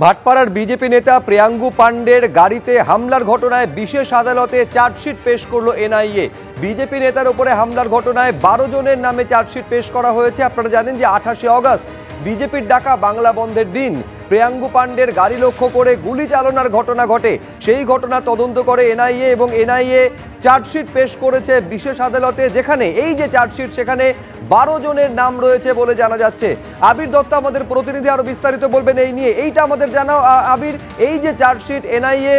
ভাটপাড়ার BJP নেতা প্রিয়াঙ্গু পাণ্ডের গাড়িতে হামলার ঘটনায় বিশেষ আদালতে চার্জশিট পেশ করলো এনআইএ। বিজেপি নেতার উপরে হামলার ঘটনায় 12 জনের নামে চার্জশিট পেশ করা হয়েছে। আপনারা জানেন যে 28 আগস্ট বিজেপির ডাকা বাংলা বন্ধের দিন প্রিয়াঙ্গু পাণ্ডের গাড়ি লক্ষ্য করে গুলি চালনার ঘটনা ঘটে। সেই ঘটনা তদন্ত করে এনআইএ এবং এনআইএ চার্জশিট পেশ করেছে বিশেষ আদালতে, যেখানে এই যে চার্জশিট সেখানে 12 জনের নাম রয়েছে বলে জানা যাচ্ছে। আবির দত্ত আমাদের প্রতিনিধি আরো বিস্তারিত বলবেন এই নিয়ে। এইটা আমাদের জানাও আবির, এই যে চার্জশিট এনআইএ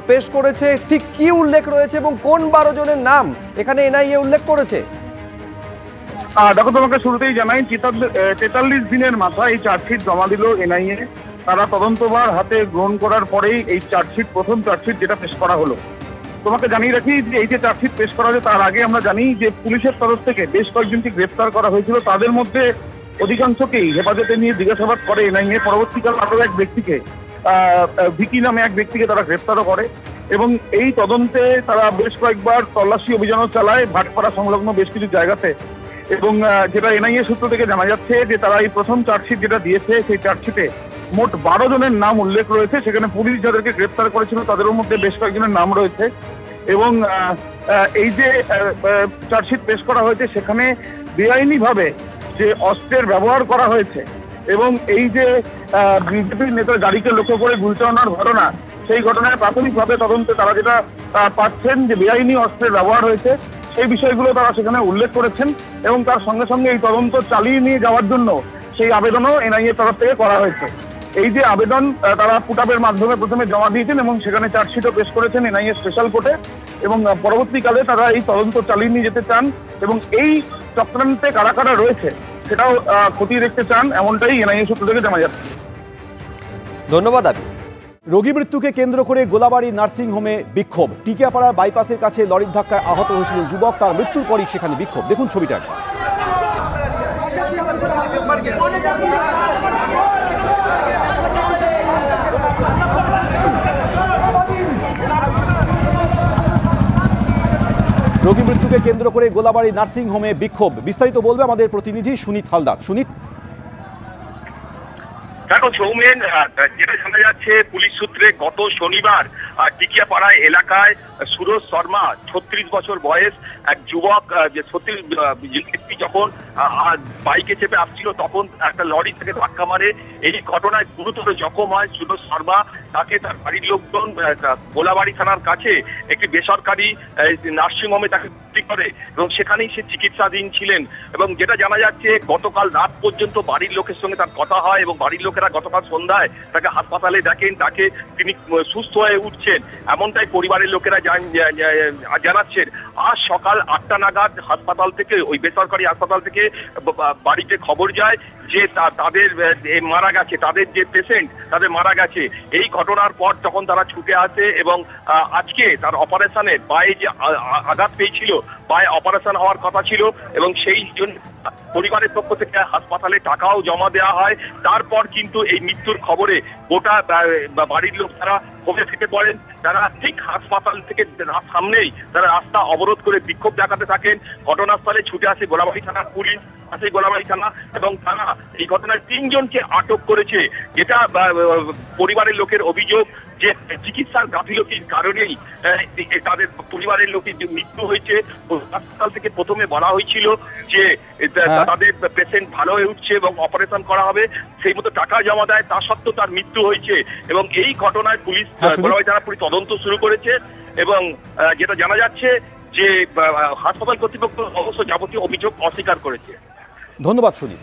পেশ করেছে ঠিক কি উল্লেখ রয়েছে এবং কোন 12 জনের নাম এখানে এনআইএ উল্লেখ করেছে? দেখো, তোমাকে শুরুতেই জানাই 43 দিনের মাথায় এই চার্জশিট জমা দিল এনআইএ। তারা তদন্তভার হাতে গ্রহণ করার পরেই এই চার্জশিট, প্রথম চার্জশিট যেটা পেশ করা হলো। তোমাকে জানিয়ে রাখি যে এই যে চার্জশিট পেশ করা হয়েছে তার আগে আমরা জানি যে পুলিশের তরফ থেকে বেশ কয়েকজনকে গ্রেফতার করা হয়েছিল। তাদের মধ্যে অধিকাংশকেই হেফাজতে নিয়ে জিজ্ঞাসাবাদ করে এনআইএ। পরবর্তীকাল আরো এক ব্যক্তিকে, ভিকি নামে এক ব্যক্তিকে তারা গ্রেফতারও করে এবং এই তদন্তে তারা বেশ কয়েকবার তল্লাশি অভিযানও চালায় ভাটপাড়া সংলগ্ন বেশ কিছু জায়গাতে। এবং যেটা এনআইএ সূত্র থেকে জানা যাচ্ছে যে তারা এই প্রথম চার্জশিট যেটা দিয়েছে সেই চার্জশিটে মোট 12 জনের নাম উল্লেখ রয়েছে। সেখানে পুলিশ যাদেরকে গ্রেফতার করেছিল তাদের মধ্যে বেশ কয়েকজনের নাম রয়েছে। এবং এই যে চার্জশিট পেশ করা হয়েছে সেখানে বেআইনিভাবে যে অস্ত্রের ব্যবহার করা হয়েছে এবং এই যে বিজেপির নেতার গাড়িকে লক্ষ্য করে গুলি চালানোর ঘটনা, সেই ঘটনায় প্রাথমিকভাবে তদন্তে তারা যেটা পাচ্ছেন যে বেআইনি অস্ত্রের ব্যবহার হয়েছে, সেই বিষয়গুলো তারা সেখানে উল্লেখ করেছেন এবং তার সঙ্গে সঙ্গে এই তদন্ত চালিয়ে নিয়ে যাওয়ার জন্য সেই আবেদনও এনআইএ তরফ থেকে করা হয়েছে। এই যে আবেদন তারা পুটআপের মাধ্যমে প্রথমে জমা দিয়েছেন এবং সেখানে চার্জশিটও পেশ করেছেন এনআইএ স্পেশাল কোর্টে এবং পরবর্তীকালে তারা এই তদন্ত চালিয়ে নিয়ে যেতে চান এবং এই চক্রান্তে কারা কারা রয়েছে সেটাও খতিয়ে দেখতে চান, এমনটাই এনআইএ সূত্র থেকে জানা যাচ্ছে। ধন্যবাদ আবি। রোগী মৃত্যুকে কেন্দ্র করে গোলাবাড়ি নার্সিংহোমে বিক্ষোভ। টিকিয়াপাড়ার বাইপাসের কাছে লরির ধাক্কায় আহত হয়েছিলেন যুবক, তার মৃত্যুর পরই সেখানে বিক্ষোভ। দেখুন ছবিটা। রোগী মৃত্যুকে কেন্দ্র করে গোলাবাড়ি নার্সিংহোমে বিক্ষোভ। বিস্তারিত বলবে আমাদের প্রতিনিধি সুনীত হালদার। সুনীত। দেখো সৌমেন, যেটা জানা যাচ্ছে পুলিশ সূত্রে গত শনিবার টিকিয়াপাড়া এলাকায় সুরজ শর্মা 36 বছর বয়স এক যুবক, যে 36 ব্যক্তি যখন বাইকে চেপে আসছিল তখন একটা লরি থেকে ধাক্কা মারে। এই ঘটনায় গুরুতর জখম হয় সুরজ শর্মা। তাকে তার বাড়ির লোকজন গোলাবাড়ি থানার কাছে একটি বেসরকারি নার্সিংহোমে তাকে ভর্তি করে এবং সেখানেই সে চিকিৎসাধীন ছিলেন। এবং যেটা জানা যাচ্ছে গতকাল রাত পর্যন্ত বাড়ির লোকের সঙ্গে তার কথা হয় এবং বাড়ির লোকেরা গতকাল সন্ধ্যায় তাকে হাসপাতালে দেখেন, তিনি সুস্থ হয়ে উঠছেন এমনটাই পরিবারের লোকেরা জানাচ্ছেন। আজ সকাল 8টা নাগাদ হাসপাতাল থেকে, ওই বেসরকারি হাসপাতাল থেকে বাড়িতে খবর যায় যে তাদের মারা গেছে, তাদের যে পেশেন্ট তাদের মারা গেছে। এই ঘটনার পর তখন তারা ছুটে আসে এবং আজকে তার অপারেশনে পায়ে যে আঘাত পেয়েছিল, পায়ে অপারেশন হওয়ার কথা ছিল এবং সেই জন্য পরিবারের পক্ষ থেকে হাসপাতালে টাকাও জমা দেওয়া হয়। তারপর কিন্তু এই মৃত্যুর খবরে গোটা বাড়ির লোক তারা ক্ষোভে ফেটে পড়েন। তারা ঠিক হাসপাতাল থেকে সামনেই তারা রাস্তা অবরোধ করে বিক্ষোভ দেখাতে থাকেন। ঘটনাস্থলে ছুটে আসে গোলাবাড়ি থানার পুলিশ, আসে গোলাবাড়ি থানা এবং থানা এই ঘটনায় 3 জনকে আটক করেছে। যেটা পরিবারের লোকের অভিযোগ যে চিকিৎসার গাফিলতির কারণেই তাদের পরিবারের লোকের যে মৃত্যু হয়েছে। হাসপাতাল থেকে প্রথমে বলা হয়েছিল যে তাদের পেশেন্ট ভালো হয়ে উঠছে এবং অপারেশন করা হবে, সেই মতো টাকা জমা দেয়, তা সত্ত্বেও তার মৃত্যু হয়েছে। এবং এই ঘটনায় পুলিশ গোলাবাড়ি থানা পুলিশ তদন্ত শুরু করেছে এবং যেটা জানা যাচ্ছে যে হাসপাতাল কর্তৃপক্ষ অবশ্য যাবতীয় অভিযোগ অস্বীকার করেছে। ধন্যবাদ সুনীত।